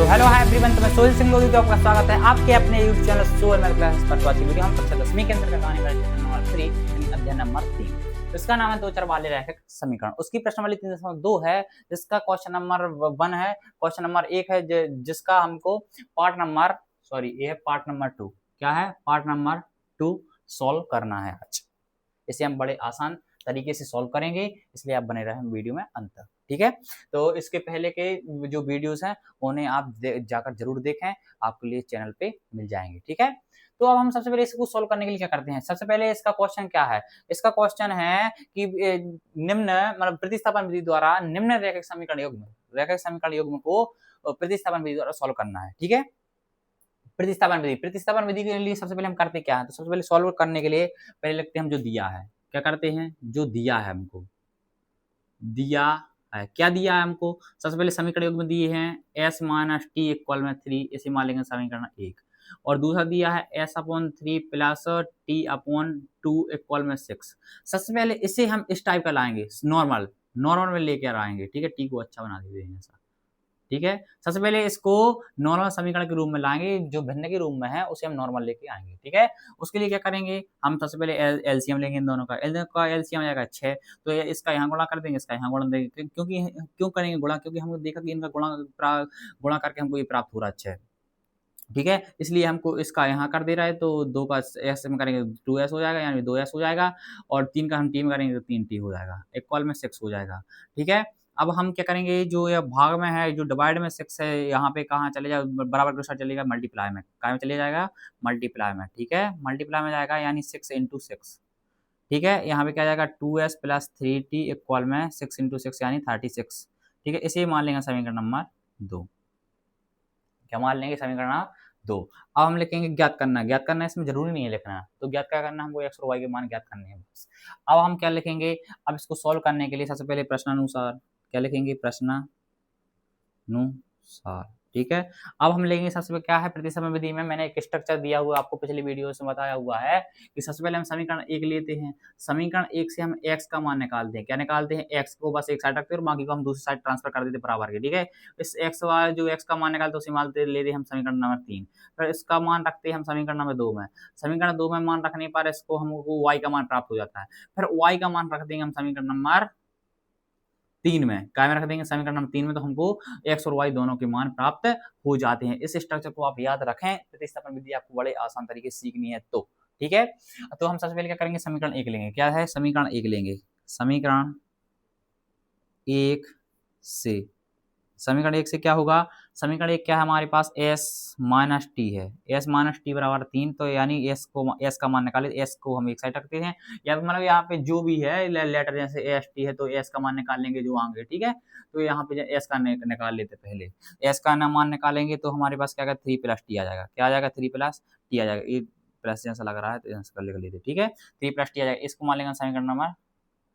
तो hello hi everyone, तो मैं सोहेल सिंह लोधी, तो आपका स्वागत है आपके अपने YouTube channel Sohail math class पर। आज की वीडियो हम कक्षा 10वीं के अंतर्गत आने वाले नंबर 3 यानी अध्याय नंबर 3, तो इसका नाम है दो चर वाले रैखिक समीकरण। उसकी प्रश्नावली 3.2 है, जिसका क्वेश्चन नंबर 1 है, क्वेश्चन नंबर 1 है, जिसका हमको पार्ट नंबर ये है पार्ट नंबर 2। क्या है? पार्ट नंबर 2 सॉल्व करना है आज। इसे हम बड़े आसान तरीके से सॉल्व करेंगे, इसलिए आप बने रहें वीडियो में अंत तक। ठीक है, तो इसके पहले के जो वीडियोस हैं उन्हें आप जाकर जरूर देखें, आपके लिए चैनल पे मिल जाएंगे। ठीक है, तो अब हम सबसे पहले इसको सॉल्व करने के लिए क्या करते हैं। सबसे पहले इसका क्वेश्चन क्या है? इसका क्वेश्चन है कि निम्न मतलब प्रतिस्थापन विधि द्वारा निम्न रैखिक समीकरण युग्म को प्रतिस्थापन विधि द्वारा सॉल्व करना है। ठीक है, प्रतिस्थापन विधि के लिए सबसे पहले हम करते क्या है, तो सबसे पहले सॉल्व करने के लिए पहले लिखते हैं हम जो दिया है। क्या करते हैं? जो दिया है हमको, दिया है क्या दिया है हमको? सबसे पहले समीकरण युग्म दिए हैं s माइनस टी इक्वल में 3, इसे मान लेंगे समीकरण 1। और दूसरा दिया है s upon 3 plus T upon 2 equal में 6। सबसे पहले इसे हम इस टाइप का लाएंगे, नॉर्मल में लेकर आएंगे। ठीक है, टी को अच्छा बना देते हैं ऐसा। ठीक है, सबसे पहले इसको नॉर्मल समीकरण के रूप में लाएंगे, जो भिन्न के रूप में है उसे हम नॉर्मल लेके आएंगे। ठीक है, उसके लिए क्या करेंगे, हम सबसे पहले एलसीएम लेंगे इन दोनों का एलसीएम आ जाएगा 6। तो इसका यहाँ गुणा कर देंगे, इसका यहाँ गुणा देंगे। क्यों करेंगे गुणा? क्योंकि हमने देखा कि इनका गुणा करके हमको ये प्राप्त हो रहा है 6। ठीक है, इसलिए हमको इसका यहाँ कर दे रहा है, तो 2 का एस में करेंगे 2s हो जाएगा, यानी 2s हो जाएगा। और 3 का हम टी में करेंगे तो 3t हो जाएगा, इक्वल में 6 हो जाएगा। ठीक है, अब हम क्या करेंगे, जो यह भाग में है, जो डिवाइड में 6 है, यहाँ पे कहाँ चले जाए, बराबर के साथ चलेगा मल्टीप्लाई में। कहाँ में चले जाएगा? मल्टीप्लाई में। ठीक है, मल्टीप्लाई में जाएगा यानी 6 इंटू 6। ठीक है, यहाँ पे क्या जाएगा 2s प्लस 3t इक्वल में 6 इंटू 6 यानी 36। ठीक है, इसे मान लेंगे समीकरण नंबर 2। क्या मान लेंगे? समीकरण 2। अब हम लिखेंगे ज्ञात करना इसमें जरूरी नहीं है लिखना, तो ज्ञात क्या करना, हमको x और y के मान ज्ञात करने हैं बस। अब हम क्या लिखेंगे, अब इसको सॉल्व करने के लिए सबसे पहले प्रश्नानुसार क्या लिखेंगे, प्रश्नानुसार। ठीक है, अब हम लेंगे सबसे पहले क्या है, प्रतिस्थापन विधि में मैंने एक स्ट्रक्चर दिया हुआ, आपको पिछली वीडियो में बताया हुआ है कि सबसे पहले हम समीकरण 1 लेते हैं। समीकरण 1 से हम x का मान निकालते हैं। क्या निकालते हैं? x को बस एक साइड रखते हैं और बाकी को हम दूसरी साइड ट्रांसफर कर देते हैं बराबर के। ठीक है, इस x वाला जो x का मान निकालते हैं उसे मान लेते हैं हम समीकरण नंबर 3। फिर इसका मान रखते हैं हम समीकरण नंबर 2 में। समीकरण 2 में मान रखने पर इसको हमको y का मान प्राप्त हो जाता है। फिर y का मान रख देंगे हम समीकरण नंबर 3 में। क्या में रख देंगे? समीकरण नंबर 3 में, तो हमको x और y दोनों के मान प्राप्त हो जाते हैं। इस स्ट्रक्चर को आप याद रखें, प्रतिस्थापन विधि आपको बड़े आसान तरीके से सीखनी है तो। ठीक है, तो हम सबसे पहले क्या करेंगे, समीकरण 1 लेंगे। क्या है? समीकरण 1 लेंगे। समीकरण 1 से समीकरण 1 से क्या होगा, समीकरण 1 क्या है हमारे पास, s माइनस टी है। s माइनस टी बराबर 3, तो यानी s का मान निकाले, s को हम एक साइड रखते हैं, या मतलब यहाँ पे जो भी है लेटर, जैसे एस टी है तो s का मान निकाल लेंगे जो आगे। ठीक है, तो यहाँ पे s का निकाल लेते पहले। s का मान निकालेंगे तो हमारे पास क्या 3 प्लस टी आ जाएगा। क्या आ जाएगा? 3 प्लस टी आ जाएगा। ये प्लस जैसा लग रहा है तो यहाँ कर लेते। ठीक है, 3 प्लस टी आ जाएगा। इसको मान लेंगे समीकरण नंबर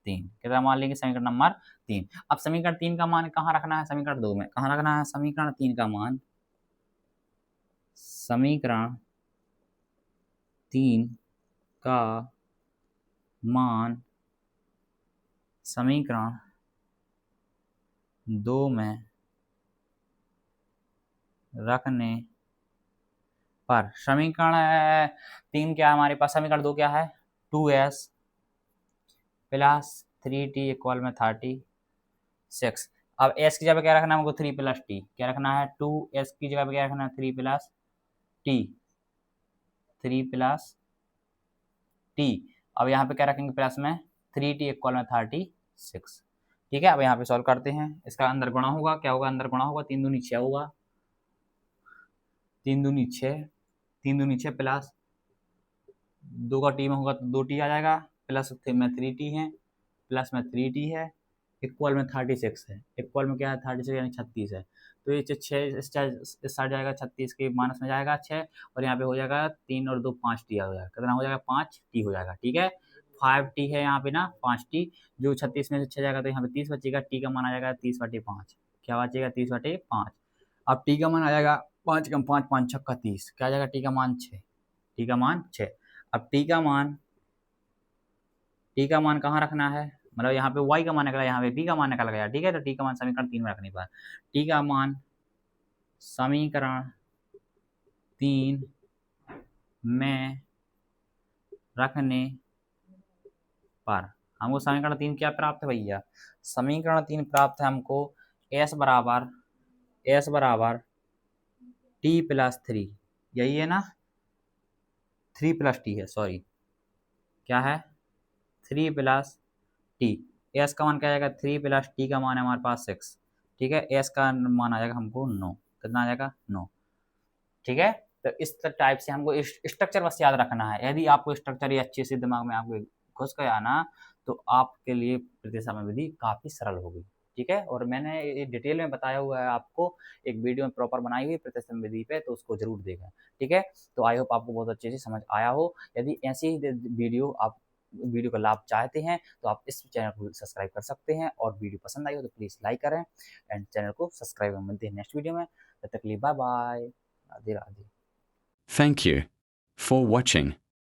3। कितना मान लेंगे? समीकरण नंबर 3। अब समीकरण 3 का मान कहाँ रखना है? समीकरण 2 में। कहाँ रखना है समीकरण 3 का मान? समीकरण 3 का मान समीकरण 2 में रखने पर समीकरण 3 क्या है हमारे पास, समीकरण 2 क्या है, 2s प्लस 3t इक्वल में 36। अब s की जगह क्या रखना है हमको? 3 प्लस टी। क्या रखना है? 2s की जगह पे क्या रखना है? 3 प्लस टी। 3 plus T. अब यहाँ पे क्या रखेंगे प्लस में? 3t इक्वल में 36। ठीक है, अब यहाँ पे सॉल्व करते हैं। इसका अंदर गुणा होगा। क्या होगा? अंदर गुणा होगा, 3 दूनी 6 होगा, 3 दूनी 6, 3 दूनी 6 प्लस 2 का टी में होगा तो 2t आ जाएगा, प्लस में 3t है, प्लस में 3t है, इक्वल में 36 है। इक्वल में क्या है? 36 यानी 36 है। तो ये 6 इस साइड जाएगा, 36 के माइनस में जाएगा 6, और यहाँ पे हो जाएगा 3 और 2 5t हो जाएगा। कितना हो जाएगा? 5t हो जाएगा। ठीक है, 5t है यहाँ पे ना, 5t, जो 36 में से 6 जाएगा तो यहाँ पे 30 बचेगा। टी का मान आ जाएगा 30/5। क्या बचेगा? 30/5। अब टी का मान आ जाएगा 5 कम 5 5 6 का 30। क्या आ जाएगा? टी का मान 6। टी का मान 6। अब टी का मान कहाँ रखना है, मतलब यहाँ पे y का मान निकला, यहाँ पे b का मान निकल गया। ठीक है, तो टी का मान समीकरण 3 में रखने पर टी का मान समीकरण 3 में रखने पर हमको समीकरण 3 क्या प्राप्त है भैया? समीकरण 3 प्राप्त है हमको s बराबर t प्लस 3, यही है ना? 3 प्लस टी है, सॉरी, क्या है? 3 प्लस टी। एस का मान क्या आएगा? 3 प्लस टी का मान है हमारे पास 6, ठीक है। एस का मान आ जाएगा हमको 9, कितना आ जाएगा? 9, ठीक है। तो इस टाइप से हमको स्ट्रक्चर बस याद रखना है। यदि आपको स्ट्रक्चर ये अच्छे से दिमाग में आपके घुस गया ना, तो आपके लिए प्रतिसम विधि काफ़ी सरल होगी, ठीक है। और मैंने ये डिटेल में बताया हुआ है आपको, एक वीडियो में प्रॉपर बनाई हुई प्रतिसम विधि पे, तो उसको जरूर देखें, ठीक है। तो आई होप आपको बहुत अच्छे से समझ आया हो। यदि ऐसी ही वीडियो का लाभ चाहते हैं तो आप इस चैनल को सब्सक्राइब कर सकते हैं, और वीडियो पसंद आई हो तो प्लीज़ लाइक करें एंड चैनल को सब्सक्राइब करें। मिलते हैं नेक्स्ट वीडियो में, तब तक के लिए bye bye, Radhe Radhe. Thank you for watching.